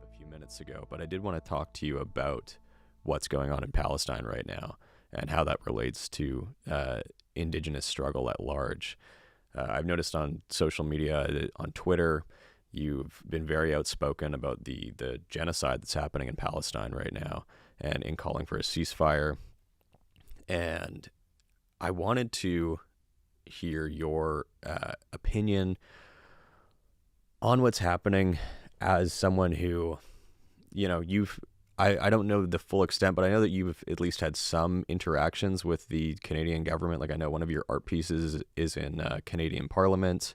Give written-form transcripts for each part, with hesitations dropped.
A few minutes ago, but I did want to talk to you about what's going on in Palestine right now and how that relates to Indigenous struggle at large. I've noticed on social media, on Twitter, you've been very outspoken about the genocide that's happening in Palestine right now and in calling for a ceasefire. And I wanted to hear your opinion on what's happening as someone who, I don't know the full extent, but I know that you've at least had some interactions with the Canadian government. Like, I know one of your art pieces is in Canadian Parliament.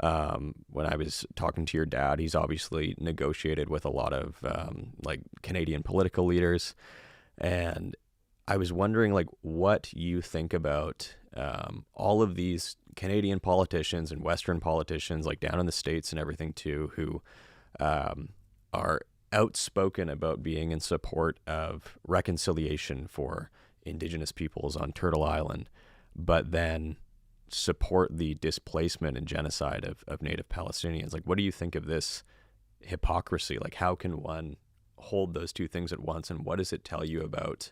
When I was talking to your dad, he's obviously negotiated with a lot of Canadian political leaders. And I was wondering, what you think about all of these Canadian politicians and Western politicians, down in the States and everything too, who are outspoken about being in support of reconciliation for Indigenous peoples on Turtle Island, but then support the displacement and genocide of Native Palestinians. What do you think of this hypocrisy? How can one hold those two things at once, and what does it tell you about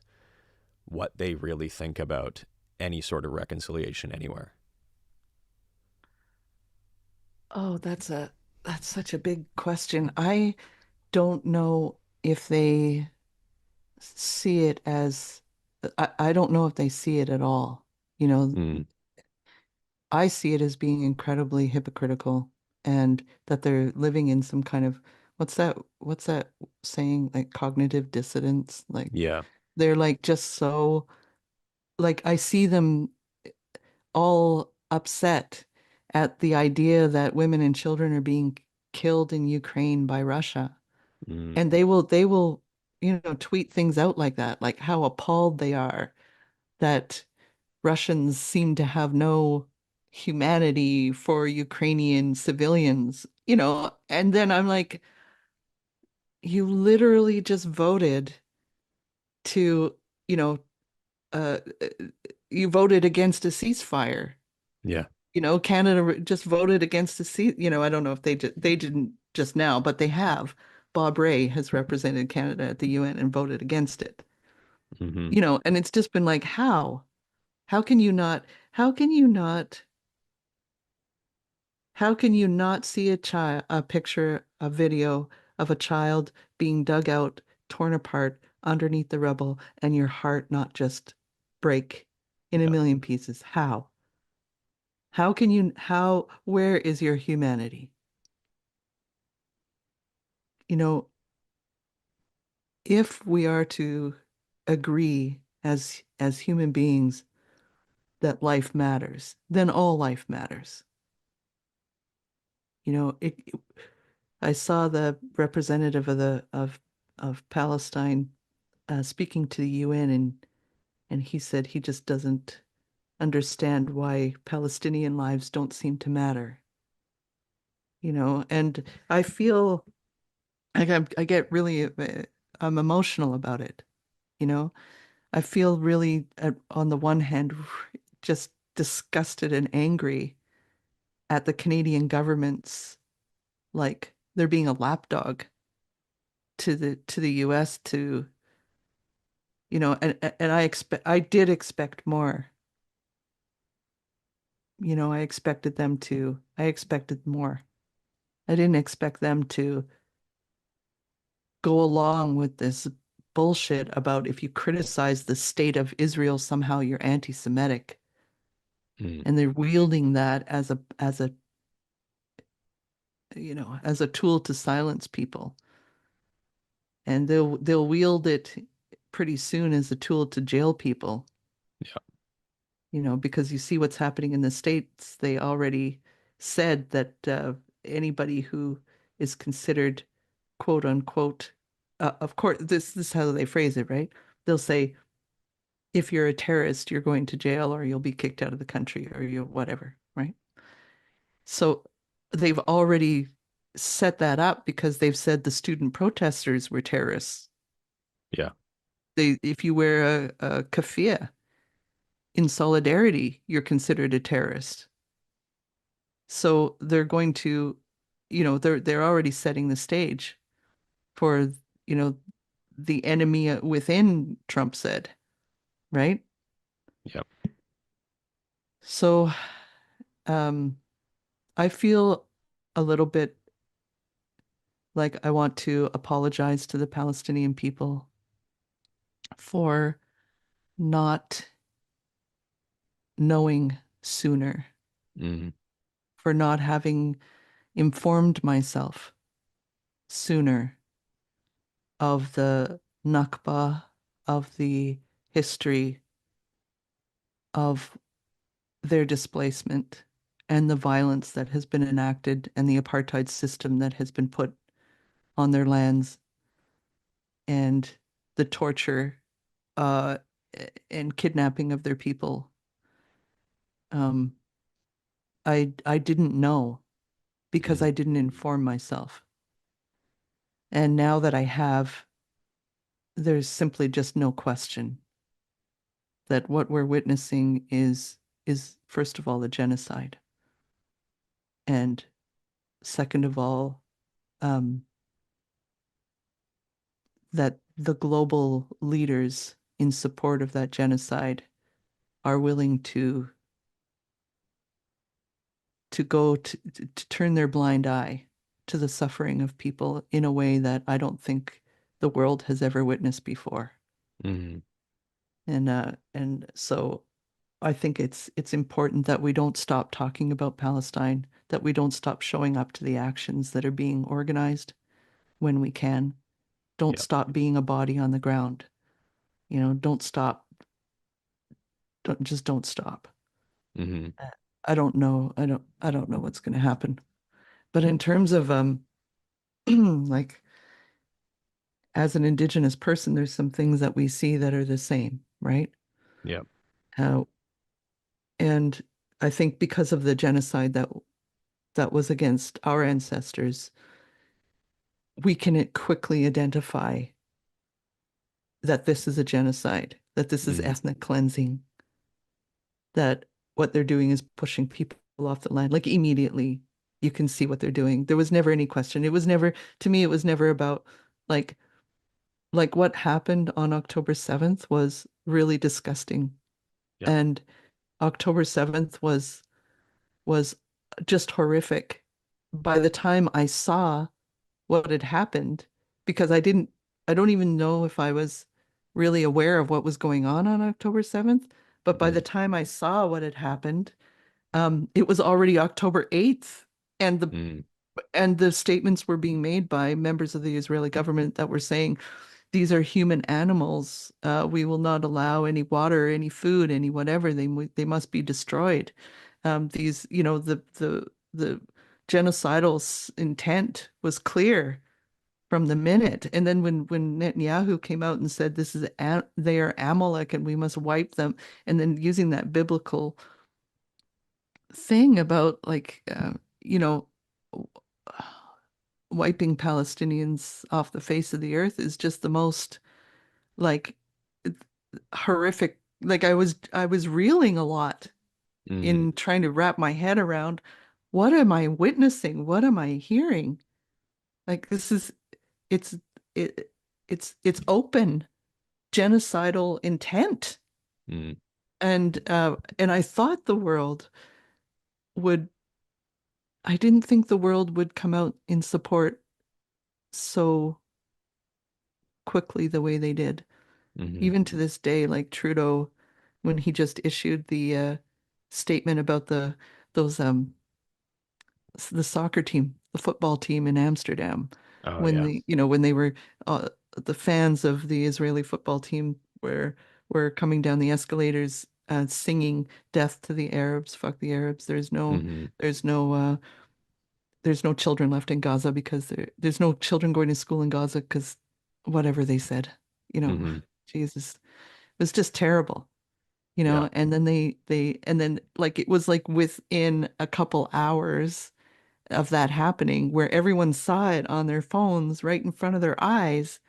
what they really think about any sort of reconciliation anywhere? Oh, that's such a big question. I don't know if they see it as I don't know if they see it at all. You know, Mm, I see it as being incredibly hypocritical and that they're living in some kind of what's that saying, like cognitive dissonance. Like yeah, they're just so, I see them all upset at the idea that women and children are being killed in Ukraine by Russia. mm, And they will, tweet things out like that, like how appalled they are that Russians seem to have no humanity for Ukrainian civilians, and then I'm like, you literally just voted to, you know, uh, you voted against a ceasefire. yeah, Canada just voted against the cease. I don't know if they didn't just now, but they have. Bob Rae has represented Canada at the UN and voted against it. hmm And it's just been like, how? How can you not? How can you not? How can you not see a picture, a video of a child being dug out, torn apart underneath the rubble, and your heart not just break in a yeah, million pieces? How? Where is your humanity? You know, if we are to agree as human beings that life matters, then all life matters. I saw the representative of Palestine speaking to the UN, and he said he just doesn't understand why Palestinian lives don't seem to matter. And I feel I get really I'm emotional about it. You know, I feel really, on the one hand, just disgusted and angry at the Canadian government's, like, they're being a lapdog to the US, to, and I did expect more. I expected more. I didn't expect them to go along with this bullshit about if you criticize the state of Israel, somehow you're anti-Semitic. mm, And they're wielding that as a tool to silence people. And they'll wield it pretty soon as a tool to jail people, yeah, because you see what's happening in the States. They already said that anybody who is considered, quote unquote, of course, this is how they phrase it, right? They'll say, if you're a terrorist, you're going to jail or you'll be kicked out of the country or you whatever, right? So they've already set that up because they've said the student protesters were terrorists. yeah, if you wear a keffiyeh in solidarity, you're considered a terrorist. So they're going to, they're already setting the stage for, you know, the enemy within, Trump said, right? Yep. So um, I feel a little bit like I want to apologize to the Palestinian people for not knowing sooner, Hmm. for not having informed myself sooner of the Nakba, of the history of their displacement and the violence that has been enacted and the apartheid system that has been put on their lands and the torture uh, and kidnapping of their people. Um, I didn't know because Hmm. I didn't inform myself. And now that I have, there's simply just no question that what we're witnessing is first of all a genocide, and second of all, um, that the global leaders in support of that genocide are willing to go to turn their blind eye to the suffering of people in a way that I don't think the world has ever witnessed before. Hmm. And so I think it's important that we don't stop talking about Palestine, that we don't stop showing up to the actions that are being organized when we can. Don't Yep. stop being a body on the ground. Don't stop. Don't stop. Hmm. I don't know. I don't know what's going to happen. But in terms of like as an Indigenous person, there's some things that we see that are the same, right? Yep. Uh, and I think because of the genocide that was against our ancestors, we can quickly identify that this is a genocide, that this is Hmm. ethnic cleansing, that what they're doing is pushing people off the land. Like immediately, you can see what they're doing. There was never any question. It was never, to me, it was never about like what happened on October 7th was really disgusting. Yep. And October 7th was just horrific. By the time I saw what had happened, because I don't even know if I was really aware of what was going on October 7th, but by Hmm. the time I saw what had happened, it was already October 8th, and Hmm. the statements were being made by members of the Israeli government that were saying these are human animals. We will not allow any water, any food, any whatever. They must be destroyed. These, the genocidal intent was clear from the minute. And then when Netanyahu came out and said they are Amalek and we must wipe them, and then using that biblical thing about like you know wiping Palestinians off the face of the earth is just the most like horrific. Like I was reeling a lot Hmm. in trying to wrap my head around what am I witnessing? What am I hearing? Like this is it's it it's open genocidal intent. Hmm. And I thought the world would I didn't think the world would come out in support so quickly the way they did. Hmm. Even to this day, like Trudeau, when he just issued the statement about those the soccer team, the football team in Amsterdam, Oh when yeah. when they were the fans of the Israeli football team were coming down the escalators singing "Death to the Arabs, fuck the Arabs." Hmm. There's no there's no children left in Gaza because there's no children going to school in Gaza because whatever they said, you know, Hmm. Jesus, it was just terrible, Yeah. and then and then like it was like within a couple hours of that happening where everyone saw it on their phones right in front of their eyes.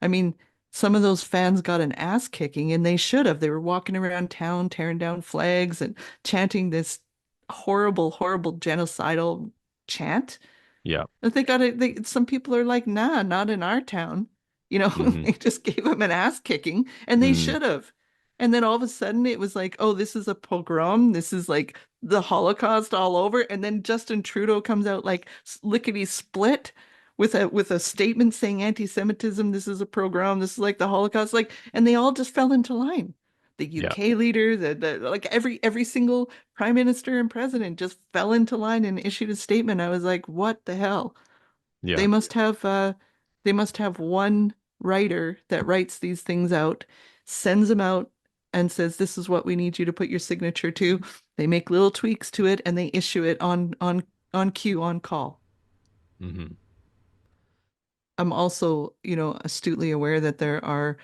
I mean, some of those fans got an ass kicking, and they should have. They were walking around town tearing down flags and chanting this horrible, horrible genocidal chant. Yeah. But they got it. Some people are like, nah, not in our town. You know, Mm-hmm. they just gave him an ass kicking, and they Mm. should have. And then all of a sudden it was like, oh, this is a pogrom. This is like the Holocaust all over. And then Justin Trudeau comes out like lickety split with a statement saying anti-Semitism, this is a pogrom, this is like the Holocaust, like, and they all just fell into line. The Yeah. UK leader, the like every single prime minister and president just fell into line and issued a statement. I was like, what the hell? Yeah. They must have one writer that writes these things out, sends them out, and says, this is what we need you to put your signature to. They make little tweaks to it and they issue it on cue, on call. Mm-hmm. I'm also, astutely aware that there are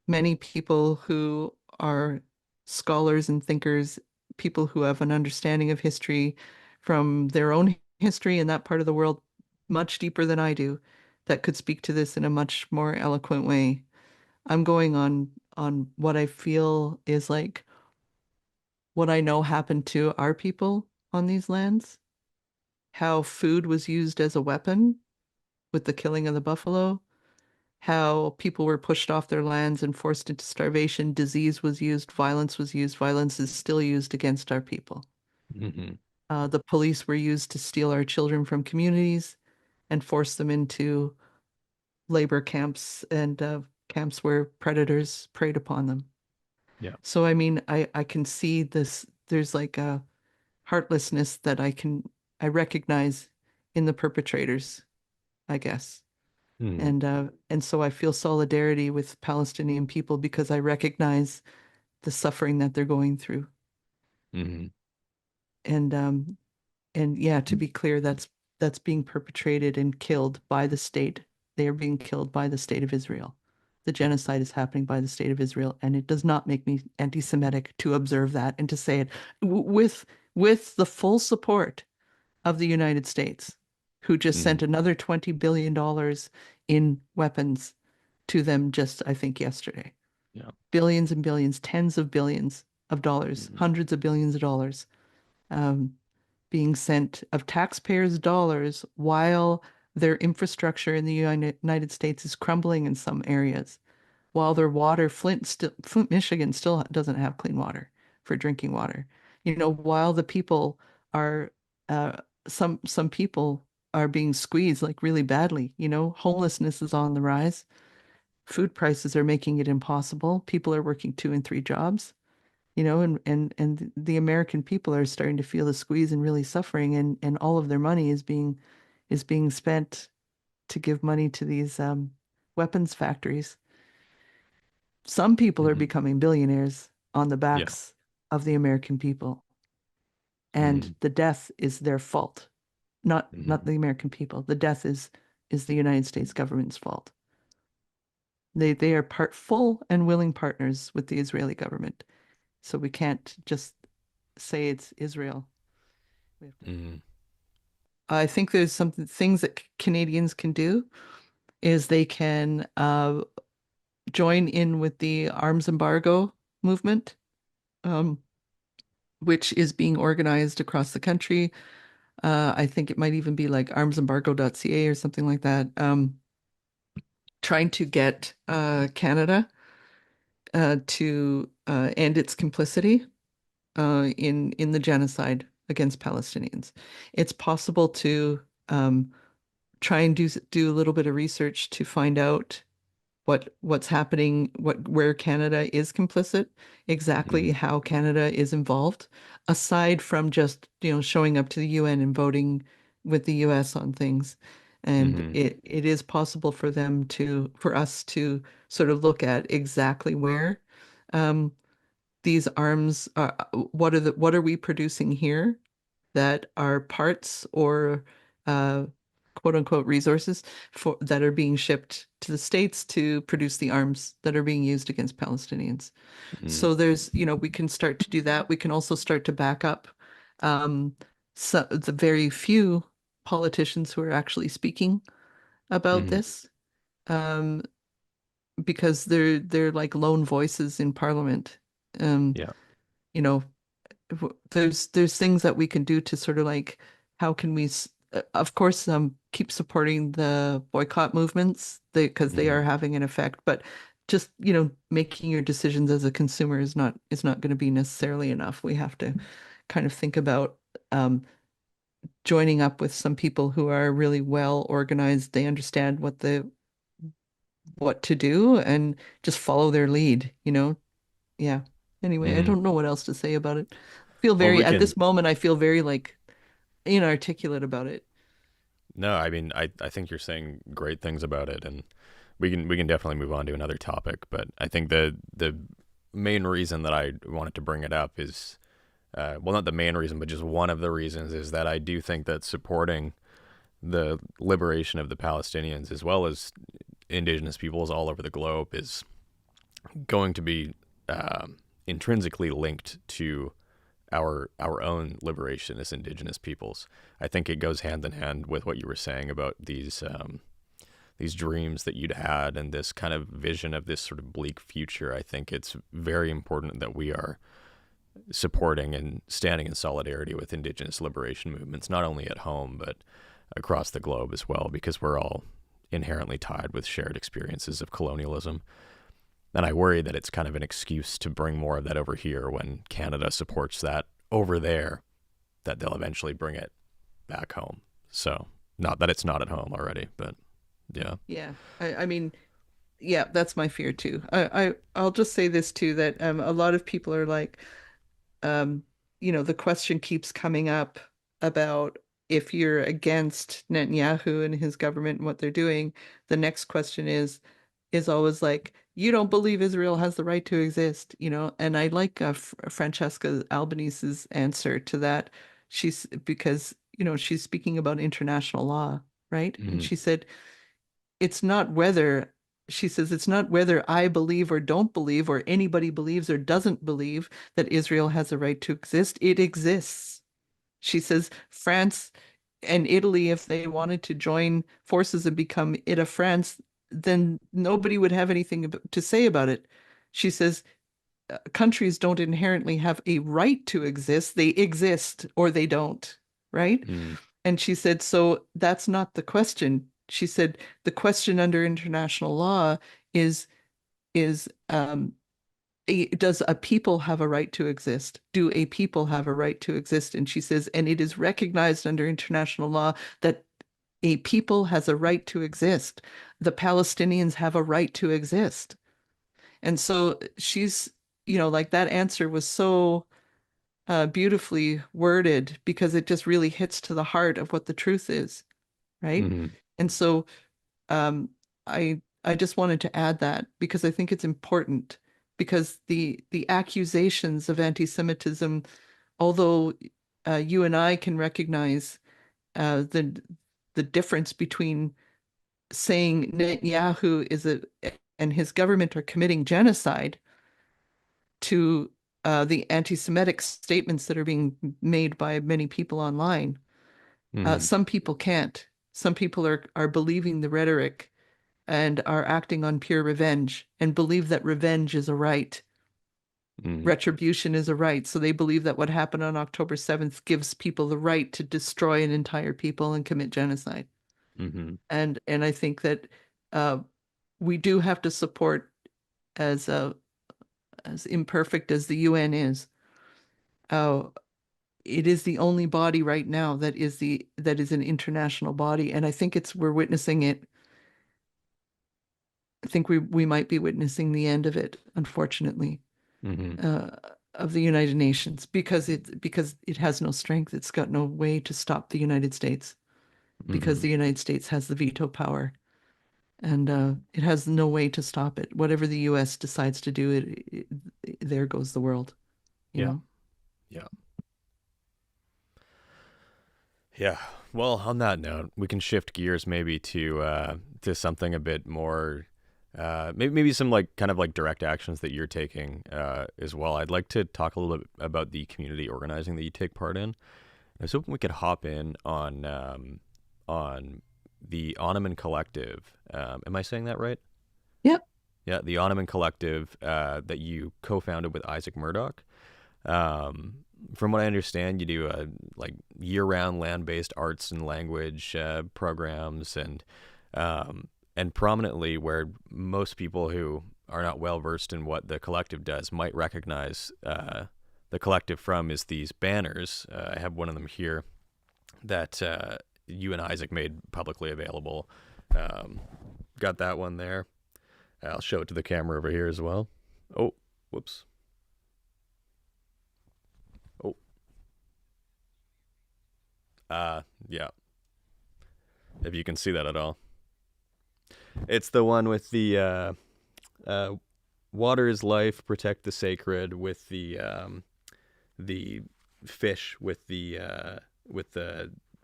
many people who are scholars and thinkers, people who have an understanding of history from their own history in that part of the world much deeper than I do, that could speak to this in a much more eloquent way. I'm going on what I feel is like what I know happened to our people on these lands, how food was used as a weapon with the killing of the buffalo, how people were pushed off their lands and forced into starvation. Disease was used, violence was used, violence is still used against our people. Mm-hmm. The police were used to steal our children from communities and force them into labor camps and camps where predators preyed upon them. Yeah. So, I mean, I can see this, there's like a heartlessness that I recognize in the perpetrators, I guess. Mm-hmm. And so I feel solidarity with Palestinian people because I recognize the suffering that they're going through. Mm-hmm. And and yeah, to be clear, that's being perpetrated and killed by the state. They are being killed by the state of Israel. The genocide is happening by the state of Israel, and it does not make me anti-Semitic to observe that and to say it with the full support of the United States, who just Mm-hmm. sent another $20 billion in weapons to them just, I think, yesterday. Yeah. Billions and billions, tens of billions of dollars, Mm-hmm. hundreds of billions of dollars um, being sent of taxpayers' dollars while their infrastructure in the United States is crumbling in some areas, while their water, Flint, Michigan still doesn't have clean water for drinking water. While the people are, uh, some people are being squeezed like really badly. Homelessness is on the rise. Food prices are making it impossible. People are working 2 and 3 jobs. And the American people are starting to feel the squeeze and really suffering, and all of their money is being spent to give money to these weapons factories. Some people are Mm-hmm. becoming billionaires on the Yeah. backs of the American people, Mm-hmm. and the death is their fault, not Mm-hmm. the American people. The death is the United States government's fault. They are full and willing partners with the Israeli government. So we can't just say it's Israel. We have to. Mm-hmm. I think there's some things that Canadians can do is they can join in with the arms embargo movement, um, which is being organized across the country. I think it might even be like armsembargo.ca or something like that, trying to get Canada to end its complicity in the genocide against Palestinians. It's possible to try and do a little bit of research to find out what's happening, where Canada is complicit, exactly Mm-hmm. how Canada is involved, aside from just, showing up to the UN and voting with the US on things. And Mm-hmm. it is possible for us to sort of look at exactly where um, these arms are, what are we producing here that are parts or quote unquote resources for that are being shipped to the States to produce the arms that are being used against Palestinians. Mm-hmm. So we can start to do that. We can also start to back up um, the very few politicians who are actually speaking about Mm-hmm. this. Um, because they're like lone voices in Parliament. Um, Yeah. you know, there's things that we can do to sort of like how can we of course keep supporting the boycott movements because they Hmm. are having an effect, but just making your decisions as a consumer is not going to be necessarily enough. We have to kind of think about um, joining up with some people who are really well organized. They understand what to do and just follow their lead. Yeah. Anyway, I Hmm. don't know what else to say about it. Feel Well, very, we at can. this moment, I feel very like inarticulate about it. No, I mean, I think you're saying great things about it, and we can definitely move on to another topic. But I think the main reason that I wanted to bring it up is, well, not the main reason, but just one of the reasons is that I do think that supporting the liberation of the Palestinians as well as Indigenous peoples all over the globe is going to be intrinsically linked to our own liberation as Indigenous peoples. I think it goes hand in hand with what you were saying about these dreams that you'd had and this kind of vision of this sort of bleak future. I think it's very important that we are supporting and standing in solidarity with Indigenous liberation movements, not only at home but across the globe as well, because we're all inherently tied with shared experiences of colonialism. And I worry that it's kind of an excuse to bring more of that over here when Canada supports that over there, that they'll eventually bring it back home. So, not that it's not at home already, but yeah. Yeah. I mean, yeah, that's my fear too. I'll just say this too, that a lot of people are like, um, the question keeps coming up about if you're against Netanyahu and his government and what they're doing, the next question is always like, you don't believe Israel has the right to exist. And I like Francesca Albanese's answer to that. She's because, she's speaking about international law, right? And Mm-hmm. she said, it's not whether she says it's not whether I believe or don't believe or anybody believes or doesn't believe that Israel has a right to exist. It exists. She says France and Italy, if they wanted to join forces and become Ita France, then nobody would have anything to say about it. She says countries don't inherently have a right to exist. They exist or they don't, right? Mm-hmm. And she said, so that's not the question. She said, the question under international law is is does a people have a right to exist? Do a people have a right to exist? And she says, and it is recognized under international law that a people has a right to exist. The Palestinians have a right to exist. And so like that answer was so beautifully worded because it just really hits to the heart of what the truth is, right? Mm-hmm. And so um, I just wanted to add that because I think it's important because the accusations of anti-Semitism, although you and I can recognize the difference between saying Netanyahu is a and his government are committing genocide to the anti-Semitic statements that are being made by many people online. Mm-hmm. Some people can't. Some people are believing the rhetoric and are acting on pure revenge and believe that revenge is a right. Mm-hmm. Retribution is a right. So they believe that what happened on October 7th gives people the right to destroy an entire people and commit genocide. Mm-hmm. And I think that uh, we do have to support as as imperfect as the UN is. Uh, it is the only body right now that is an international body, and I think we're witnessing it. I think we might be witnessing the end of it, unfortunately, Mm-hmm. uh, of the United Nations because it has no strength. It's got no way to stop the United States because Mm-hmm. the United States has the veto power, and it has no way to stop it. Whatever the U.S. decides to do, there goes the world. You Yeah. know? Yeah. Yeah. Well, on that note, we can shift gears maybe to something a bit more, maybe some like kind of like direct actions that you're taking as well. I'd like to talk a little bit about the community organizing that you take part in. I was hoping we could hop in on the Ottoman Collective. Am I saying that right? Yep. Yeah, the Ottoman Collective that you co-founded with Isaac Murdoch. From what I understand, you do like year-round land-based arts and language programs, and prominently where most people who are not well versed in what the collective does might recognize the collective from is these banners. I have one of them here that you and Isaac made publicly available. Got that one there. I'll show it to the camera over here as well. Oh, whoops. Oh, yeah. If you can see that at all. It's the one with the water is life, protect the sacred, with the fish with the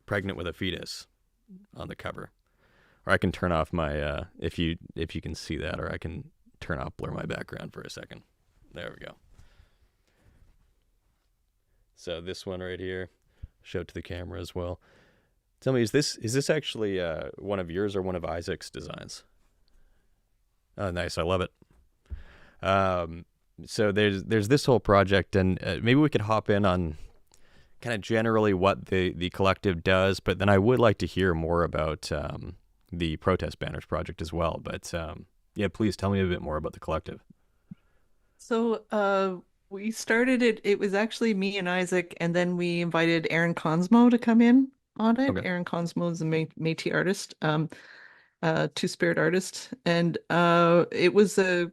pregnant with a fetus on the cover. Or I can turn off my if you can see that, or I can blur my background for a second. There we go. So this one right here, show it to the camera as well. Tell me, is this actually one of yours or one of Isaac's designs? Oh, nice! I love it. So there's this whole project, and maybe we could hop in on kind of generally what the collective does, but then I would like to hear more about the protest banners project as well. But yeah, please tell me a bit more about the collective. So we started it. It was actually me and Isaac, and then we invited Aaron Consmo to come in on it. Okay. Aaron Consmo is a Métis artist, two-spirit artist, and it was a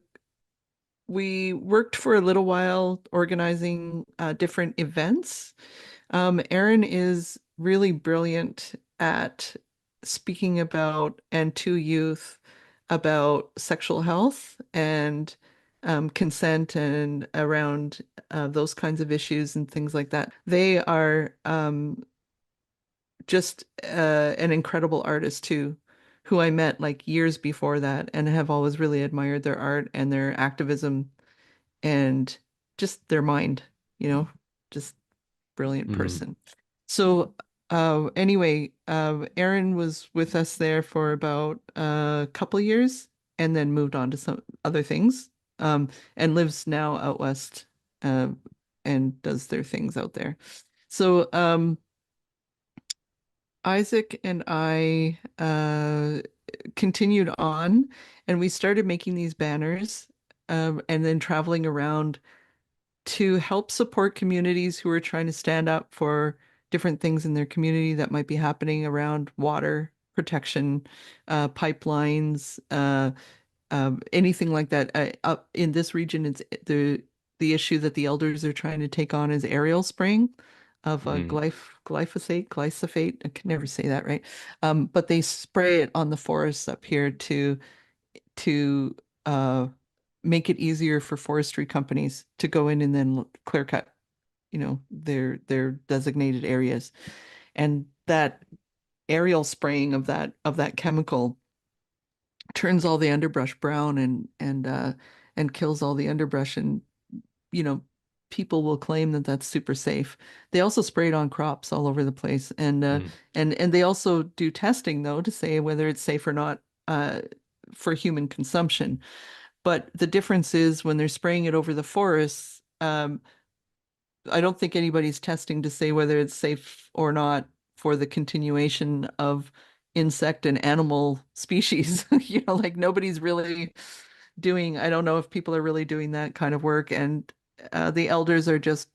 we worked for a little while organizing different events. Aaron is really brilliant at speaking about and to youth about sexual health and consent and around those kinds of issues and things like that. They are just an incredible artist too, who I met like years before that and have always really admired their art and their activism and just their mind, just brilliant Mm-hmm. person. So anyway, Aaron was with us there for about a couple years and then moved on to some other things, and lives now out west, uh, and does their things out there. So Isaac and I continued on, and we started making these banners, and then traveling around to help support communities who are trying to stand up for different things in their community that might be happening around water protection, pipelines, anything like that. Up in this region, it's the issue that the elders are trying to take on is aerial spraying of Mm-hmm. glyphosate. I can never say that right. But they spray it on the forests up here to make it easier for forestry companies to go in and then clear cut, their designated areas. And that aerial spraying of that chemical turns all the underbrush brown and kills all the underbrush. And you know people will claim that that's super safe. They also spray it on crops all over the place, and they also do testing though to say whether it's safe or not for human consumption. But the difference is when they're spraying it over the forests, I don't think anybody's testing to say whether it's safe or not for the continuation of insect and animal species. Like nobody's really doing, I don't know if people are really doing that kind of work. And the elders are just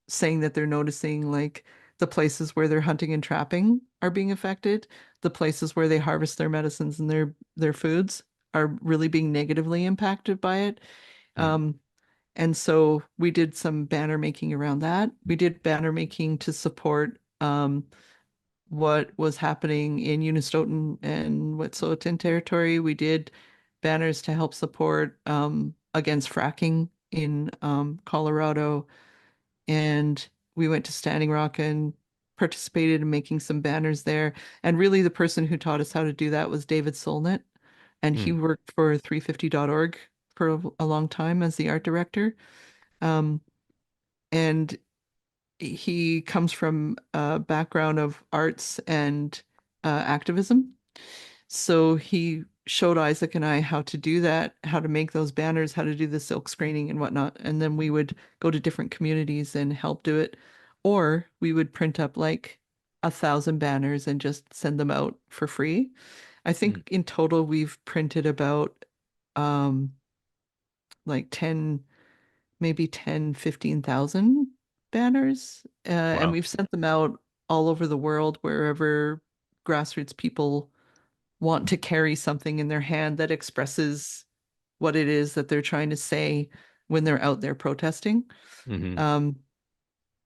saying that they're noticing like the places where they're hunting and trapping are being affected, the places where they harvest their medicines and their foods are really being negatively impacted by it. Mm-hmm. Um, and so we did some banner making around that. We did banner making to support what was happening in Unistoten and Wet'suwet'en territory. We did banners to help support against fracking in Colorado. And we went to Standing Rock and participated in making some banners there. And really, the person who taught us how to do that was David Solnit. And he Mm-hmm. worked for 350.org for a long time as the art director. Um, and he comes from a background of arts and activism. So he showed Isaac and I how to do that, how to make those banners, how to do the silk screening and whatnot. And then we would go to different communities and help do it. Or we would print up like 1,000 banners and just send them out for free. I Mm. think in total we've printed about um like 10, maybe 10, 15,000 banners. And Wow. we've sent them out all over the world, wherever grassroots people want to carry something in their hand that expresses what it is that they're trying to say when they're out there protesting. Hmm. Um,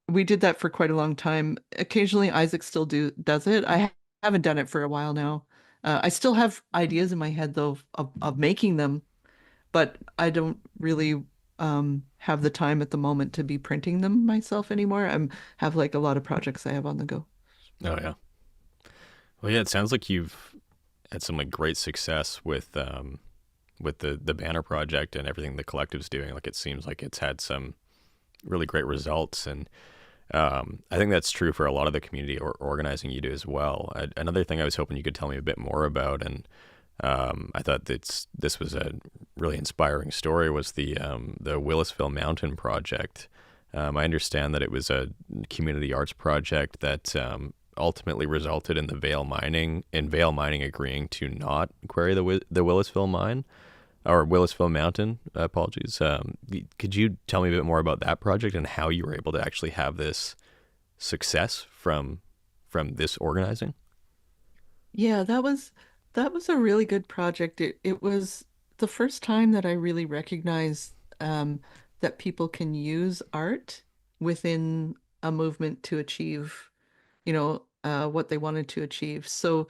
we did that for quite a long time. Occasionally, Isaac still does it. I haven't done it for a while now. I still have ideas in my head though of making them, but I don't really have the time at the moment to be printing them myself anymore. I'm have like a lot of projects I have on the go. Oh yeah. Well, yeah. It sounds like you've had some like great success with the banner project and everything the collective's doing. Like it seems like it's had some really great results, and I think that's true for a lot of the community or organizing you do as well. Another thing I was hoping you could tell me a bit more about, and I thought this was a really inspiring story, was the Willisville Mountain Project. I understand that it was a community arts project that ultimately resulted in Vail Mining agreeing to not query the Willisville mine or Willisville Mountain. Apologies. Could you tell me a bit more about that project and how you were able to actually have this success from this organizing? Yeah, that was a really good project. It was the first time that I really recognized that people can use art within a movement to achieve, what they wanted to achieve. So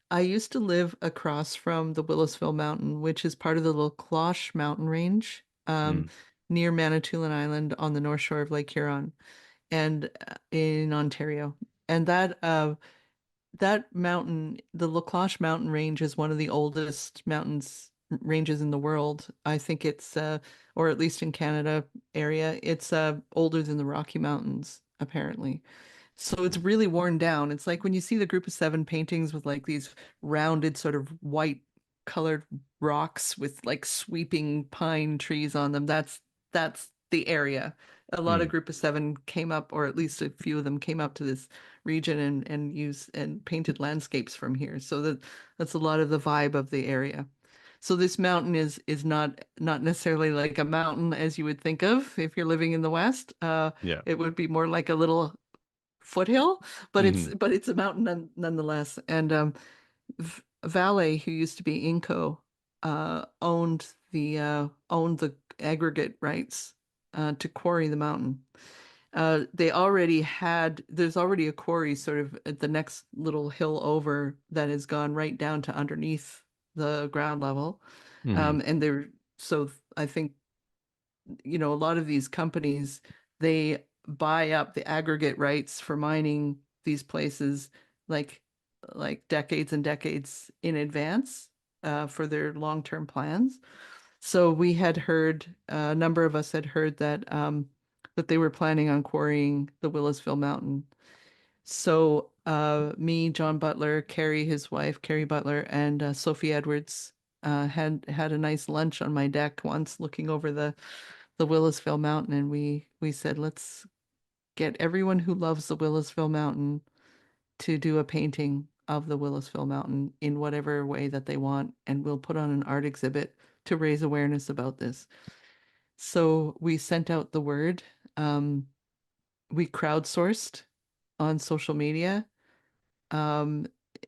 I used to live across from the Willisville Mountain, which is part of the La Cloche mountain range, Mm. near Manitoulin Island on the north shore of Lake Huron and in Ontario. And that mountain, the La Cloche mountain range, is one of the oldest mountains ranges in the world. I think it's or at least in Canada area, it's older than the Rocky Mountains, apparently. So it's really worn down. It's like when you see the group of seven paintings with like these rounded sort of white colored rocks with like sweeping pine trees on them. That's the area. A lot of Mm. group of seven came up, or at least a few of them came up to this region and used and painted landscapes from here. So that's a lot of the vibe of the area. So this mountain is not necessarily like a mountain as you would think of if you're living in the West. Yeah. It would be more like a little foothill, but it's Hmm. but it's a mountain nonetheless. And Vale, who used to be Inco, owned the aggregate rights to quarry the mountain. There's already a quarry sort of at the next little hill over that has gone right down to underneath the ground level. Hmm. And so I think, a lot of these companies, they buy up the aggregate rights for mining these places like decades and decades in advance for their long-term plans. So we had heard, a number of us had heard that they were planning on quarrying the Willisville Mountain. So me, John Butler, Carrie, his wife, Carrie Butler, and Sophie Edwards had a nice lunch on my deck once, looking over the Willisville Mountain, and we said, let's get everyone who loves the Willisville Mountain to do a painting of the Willisville Mountain in whatever way that they want, and we'll put on an art exhibit to raise awareness about this. So we sent out the word. Um, we crowdsourced on social media. Um,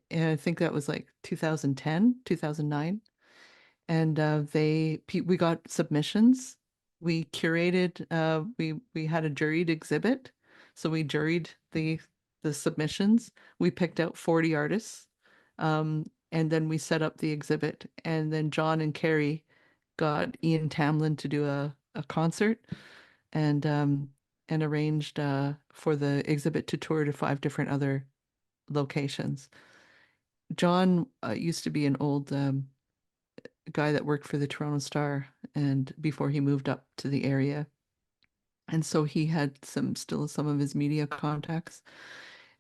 and I think that was like 2010, 2009. And we got submissions. We curated, we had a juried exhibit. So we juried the submissions. We picked out 40 artists. And then we set up the exhibit. And then John and Carrie got Ian Tamlin to do a concert and arranged for the exhibit to tour to 5 different other locations. John used to be an old guy that worked for the Toronto Star and before he moved up to the area. And so he had still some of his media contacts,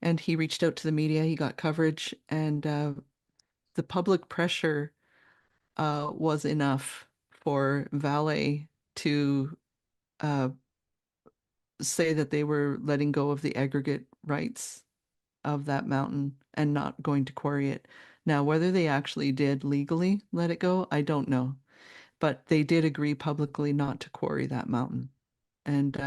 and he reached out to the media. He got coverage, and the public pressure was enough for Vale to uh, say that they were letting go of the aggregate rights of that mountain and not going to quarry it. Now, whether they actually did legally let it go, I don't know. But they did agree publicly not to quarry that mountain. And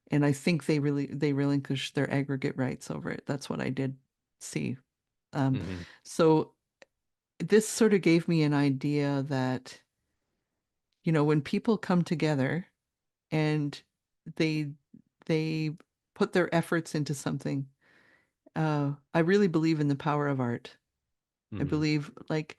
and I think they relinquished their aggregate rights over it. That's what I did see. Um, Mm-hmm. so this sort of gave me an idea that, when people come together and they they put their efforts into something, I really believe in the power of art. I Mm-hmm. believe, like,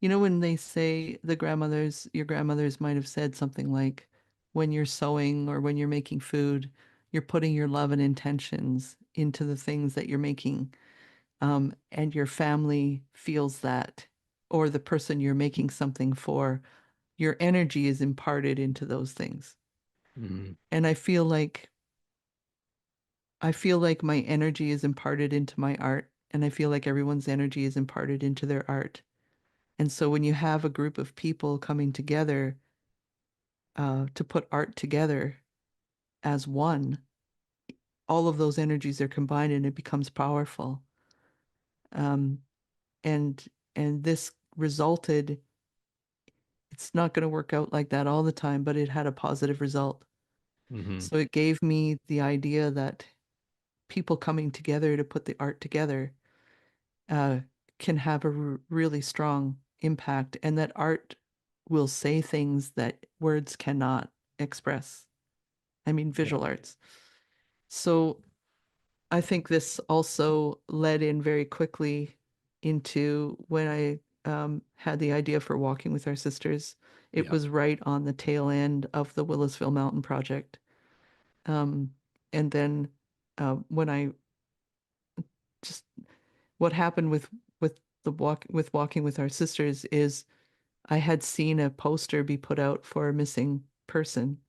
when they say your grandmothers might have said something like, when you're sewing or when you're making food, you're putting your love and intentions into the things that you're making. And your family feels that, or the person you're making something for, your energy is imparted into those things. Mm-hmm. And I feel like my energy is imparted into my art, and I feel like everyone's energy is imparted into their art. And so when you have a group of people coming together to put art together as one, all of those energies are combined and it becomes powerful. Um, and this resulted, it's not going to work out like that all the time, but it had a positive result. Mm-hmm. So it gave me the idea that people coming together to put the art together uh, can have a really strong impact, and that art will say things that words cannot express. I mean, Yeah. visual arts. So I think this also led in very quickly into when I had the idea for Walking with Our Sisters. It Yeah. was right on the tail end of the Willisville Mountain Project. Um, and then when I just what happened with Walking with Our Sisters is I had seen a poster be put out for a missing person,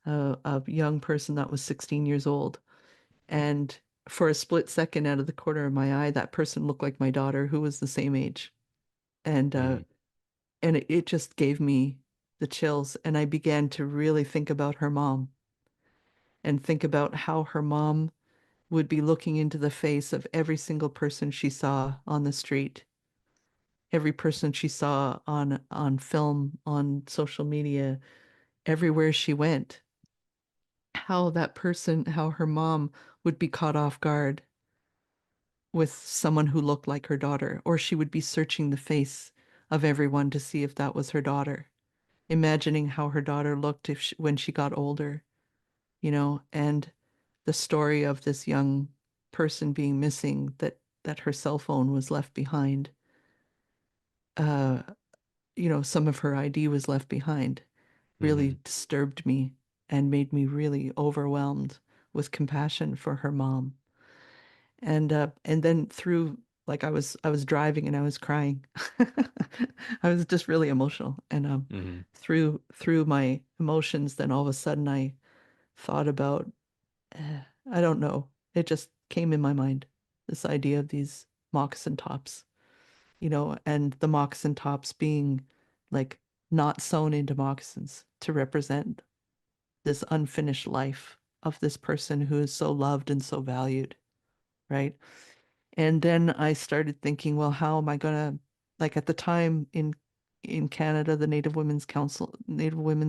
a young person that was 16 years old. And for a split second, out of the corner of my eye, that person looked like my daughter, who was the same age. And Mm-hmm. it just gave me the chills. And I began to really think about her mom and think about how her mom would be looking into the face of every single person she saw on the street, every person she saw on film, on social media, everywhere she went. How her mom would be caught off guard with someone who looked like her daughter, or she would be searching the face of everyone to see if that was her daughter, imagining how her daughter looked when she got older, and the story of this young person being missing, that her cell phone was left behind. Uh, some of her ID was left behind, Mm-hmm. really disturbed me and made me really overwhelmed with compassion for her mom. And then through, like, I was driving and I was crying. I was just really emotional. And Mm-hmm. through my emotions, then all of a sudden I thought about, I don't know, it just came in my mind, this idea of these moccasin tops, and the moccasin tops being like not sewn into moccasins to represent this unfinished life of this person who is so loved and so valued, right? And then I started thinking, well, how am I gonna, like, at the time in Canada, the Native Women's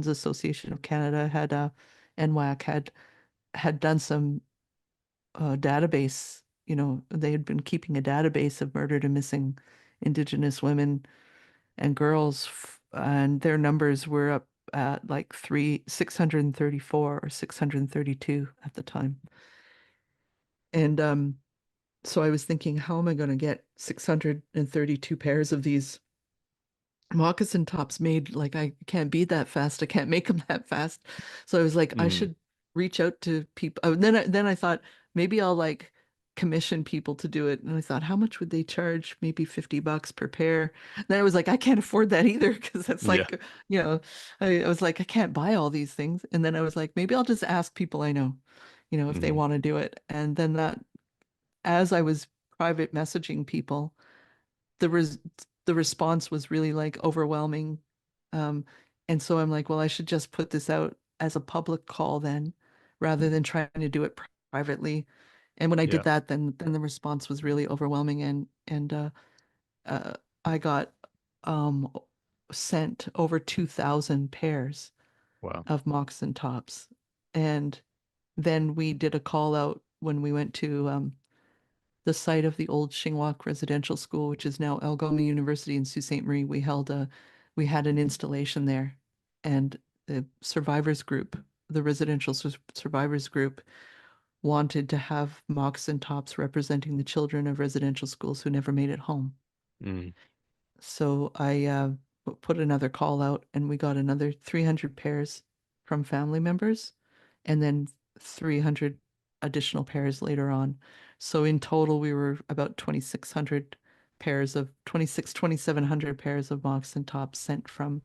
Association of Canada had NWAC had done some database. They had been keeping a database of murdered and missing Indigenous women and girls, and their numbers were up at like 634 or 632 at the time. And so I was thinking, how am I going to get 632 pairs of these moccasin tops made? Like, I can't be that fast. I can't make them that fast. So I was like, I Mm-hmm. should reach out to people. Oh, then I thought maybe I'll like commission people to do it. And I thought, how much would they charge? Maybe $50 per pair. And then I was like, I can't afford that either because that's Yeah. like, I was like, I can't buy all these things. And then I was like, maybe I'll just ask people I know, if they Mm-hmm. want to do it. And then as I was private messaging people, the res the response was really like overwhelming. Um, and so I'm like, well, I should just put this out as a public call then, rather than trying to do it privately. And when I did Yeah. that, then the response was really overwhelming, and uh, I got um, sent over 2,000 pairs Wow. of moccasin tops. And then we did a call out when we went to the site of the old Shingwak Residential School, which is now Algoma University in Sault Ste. Marie. We had an installation there, and the survivors group, the residential survivors group, wanted to have moccasin tops representing the children of residential schools who never made it home. Mm. So I put another call out, and we got another 300 pairs from family members, and then 300 additional pairs later on. So in total, we were about 2,600 pairs of 2,700 pairs of moccasin tops sent from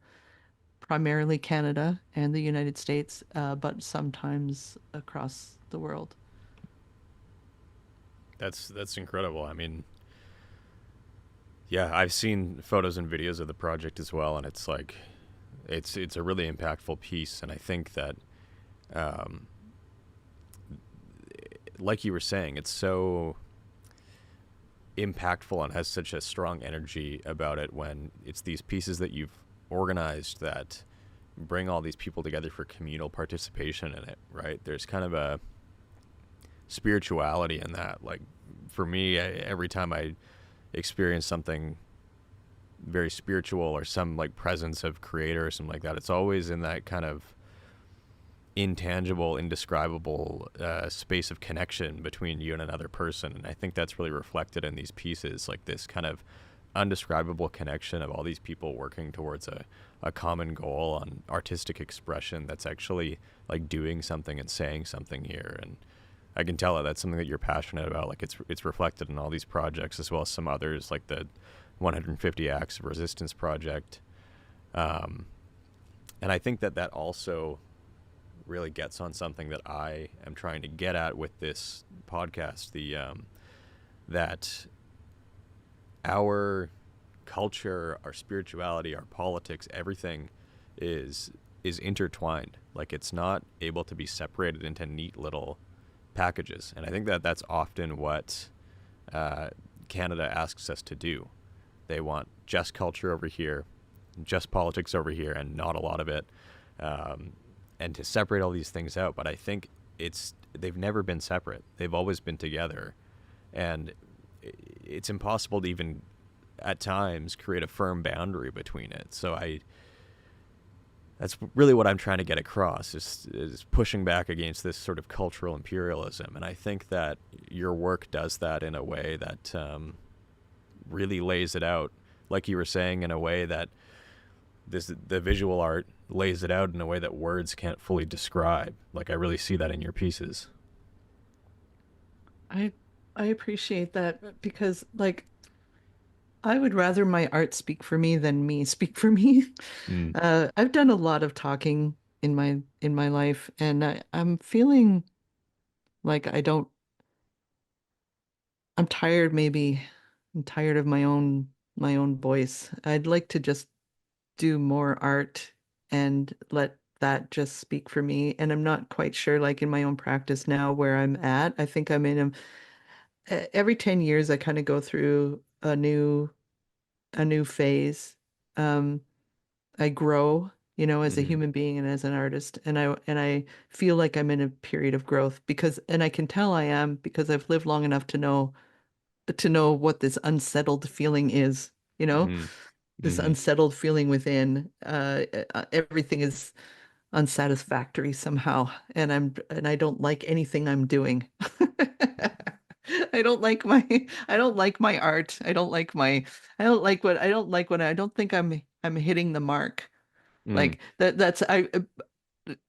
primarily Canada and the United States, but sometimes across the world. That's incredible. I mean, yeah, I've seen photos and videos of the project as well, and it's like it's a really impactful piece, and I think that um, like you were saying, it's so impactful and has such a strong energy about it when it's these pieces that you've organized that bring all these people together for communal participation in it, right? There's kind of a spirituality in that. Like for me, every time I experience something very spiritual or some like presence of creator or something like that, it's always in that kind of intangible, indescribable space of connection between you and another person. And I think that's really reflected in these pieces, like this kind of undescribable connection of all these people working towards a common goal on artistic expression that's actually like doing something and saying something here. And I can tell that that's something that you're passionate about. Like it's reflected in all these projects as well as some others, like the 150 Acts of Resistance project. And I think that that also really gets on something that I am trying to get at with this podcast, the that our culture, our spirituality, our politics, everything is intertwined. Like it's not able to be separated into neat little packages. And I think that that's often what Canada asks us to do. They want just culture over here, just politics over here, and not a lot of it. And to separate all these things out. But I think they've never been separate. They've always been together. And it's impossible to even at times create a firm boundary between it. So that's really what I'm trying to get across is pushing back against this sort of cultural imperialism. And I think that your work does that in a way that really lays it out, like you were saying, in a way that the visual art lays it out in a way that words can't fully describe. Like I really see that in your pieces. I I appreciate that because like I would rather my art speak for me than me speak for me. Mm. I've done a lot of talking in my life, and I'm feeling like I'm tired maybe. I'm tired of my own voice. I'd like to just do more art and let that just speak for me. And I'm not quite sure, like in my own practice now, where I'm at. I think I'm in every 10 years I kind of go through a new phase. Um, I grow, you know, as a Mm-hmm. human being and as an artist, and I feel like I'm in a period of growth because, and I can tell I am because I've lived long enough to know what this unsettled feeling is, you know, Mm-hmm. this Mm-hmm. unsettled feeling within. Everything is unsatisfactory somehow, and I don't like anything I'm doing. I don't like my art. I don't like when I don't think I'm hitting the mark. Mm. Like that's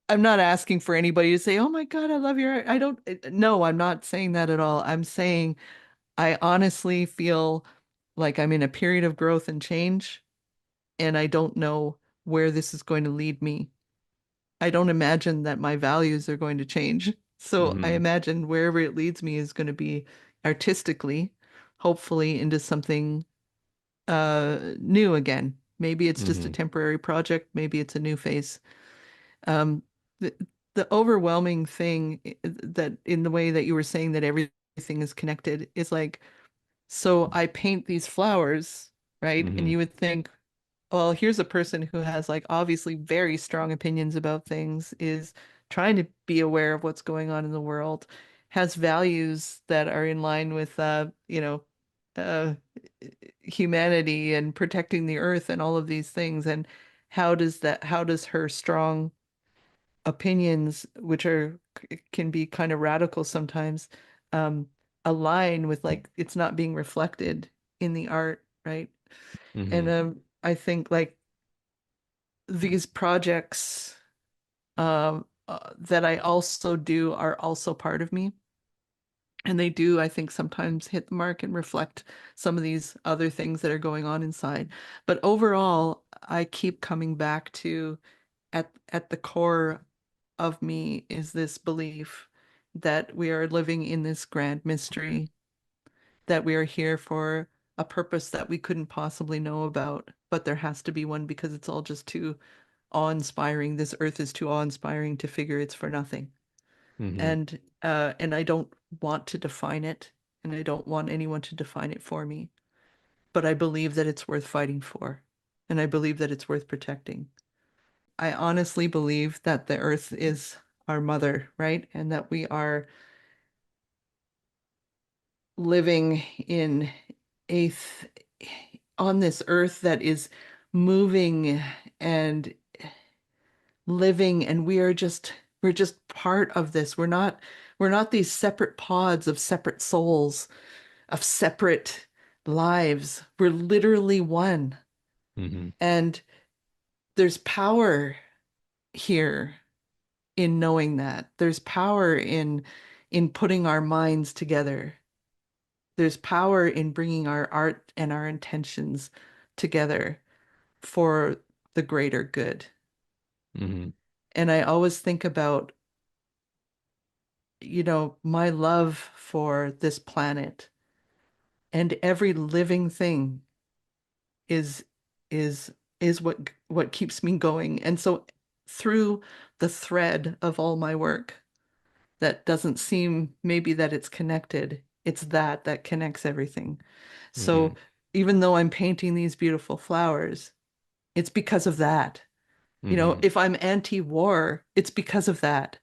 I'm not asking for anybody to say, "Oh my God, I love your art." I don't no, I'm not saying that at all. I'm saying I honestly feel like I'm in a period of growth and change, and I don't know where this is going to lead me. I don't imagine that my values are going to change. So I Mm-hmm. imagine wherever it leads me is going to be artistically, hopefully into something new again. Maybe it's just a Mm-hmm. temporary project. Maybe it's a new phase. Um, the, the overwhelming thing that in the way that you were saying that everything is connected is like, so I paint these flowers, right? And Mm-hmm. you would think, well, here's a person who has like obviously very strong opinions about things, is trying to be aware of what's going on in the world, has values that are in line with uh humanity and protecting the earth and all of these things. And how does her strong opinions, which are can be kind of radical sometimes, um align with like it's not being reflected in the art, right? And Mm-hmm. I think like these projects that I also do are also part of me. And they do, I think, sometimes hit the mark and reflect some of these other things that are going on inside. But overall, I keep coming back to at the core of me is this belief that we are living in this grand mystery, that we are here for a purpose that we couldn't possibly know about, but there has to be one because it's all just too awe-inspiring. This earth is too awe-inspiring to figure it's for nothing. Mm-hmm. And I don't want to define it, and I don't want anyone to define it for me. But I believe that it's worth fighting for, and I believe that it's worth protecting. I honestly believe that the earth is our mother, right? And that we are living in a on this earth that is moving and living, and we're just part of this. We're not these separate pods of separate souls, of separate lives. We're literally one. Mm-hmm. And there's power here in knowing that. There's power in putting our minds together. There's power in bringing our art and our intentions together for the greater good. Mm-hmm. And I always think about, my love for this planet, and every living thing is is is what keeps me going. And so through the thread of all my work that doesn't seem maybe that it's connected, it's that connects everything. Mm-hmm. So even though I'm painting these beautiful flowers, it's because of that. Mm-hmm. If I'm anti-war, it's because of that.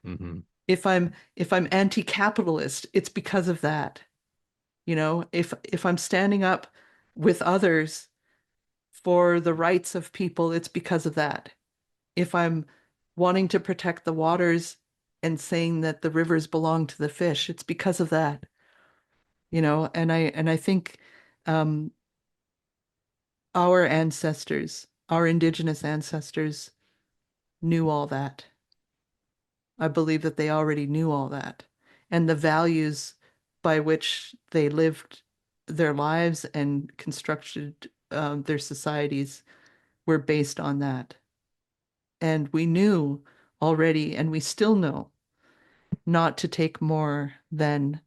Mm-hmm. If I'm anti-capitalist, it's because of that. If I'm standing up with others for the rights of people, it's because of that. If I'm wanting to protect the waters and saying that the rivers belong to the fish, it's because of that. And I think um, our ancestors, our Indigenous ancestors, knew all that. I believe that they already knew all that. And the values by which they lived their lives and constructed their societies were based on that. And we knew already, and we still know, not to take more than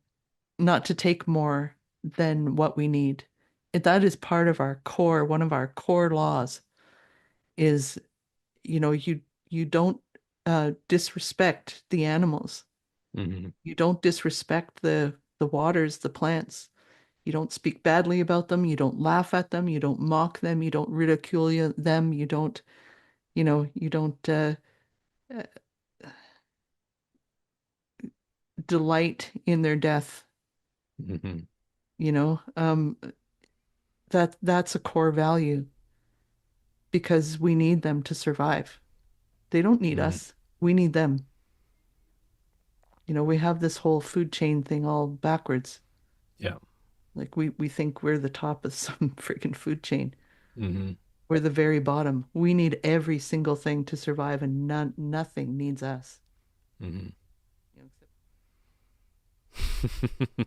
not to take more than what we need. That is part of our core, one of our core laws is, you don't disrespect the animals. Mm-hmm. You don't disrespect the waters, the plants. You don't speak badly about them. You don't laugh at them. You don't mock them. You don't ridicule them. You don't uh, delight in their death. Mm-hmm. You know, that's a core value because we need them to survive. They don't need Mm-hmm. us. We need them. We have this whole food chain thing all backwards. Yeah. Like we think we're the top of some freaking food chain. Mm-hmm. We're the very bottom. We need every single thing to survive, and nothing needs us. Mm-hmm. You know,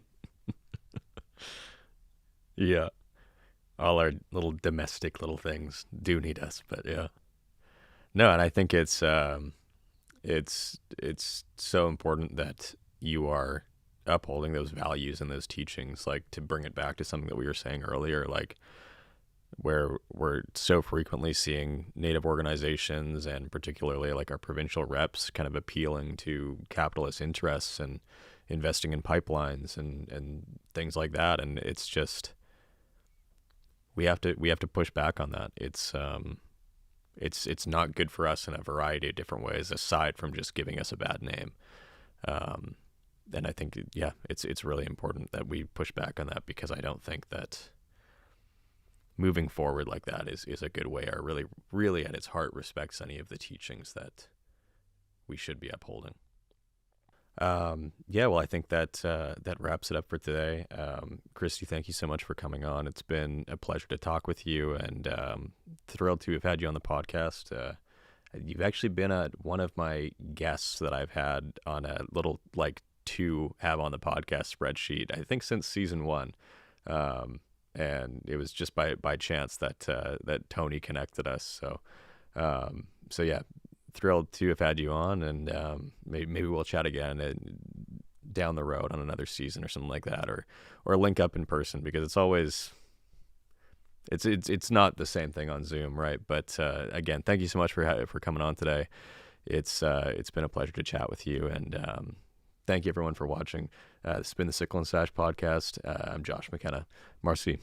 Yeah. All our little domestic little things do need us, but yeah. No, and I think it's so important that you are upholding those values and those teachings, like to bring it back to something that we were saying earlier, like where we're so frequently seeing Native organizations and particularly like our provincial reps kind of appealing to capitalist interests and investing in pipelines and things like that. And it's just, we have to push back on that. It's not good for us in a variety of different ways aside from just giving us a bad name. And I think, yeah, it's really important that we push back on that, because I don't think that moving forward like that is a good way, or really at its heart respects any of the teachings that we should be upholding. Yeah, well, I think that wraps it up for today. Christi, thank you so much for coming on. It's been a pleasure to talk with you, and thrilled to have had you on the podcast. You've actually been one of my guests that I've had on a little like to have on the podcast spreadsheet, I think since season 1. And it was just by chance that Tony connected us. So yeah, thrilled to have had you on, and maybe we'll chat again down the road on another season or something like that, or link up in person, because it's always it's not the same thing on Zoom, right? But again, thank you so much for coming on today. It's been a pleasure to chat with you, and thank you everyone for watching. This has been the Sickle and Sash podcast. I'm Josh McKenna. Marcy.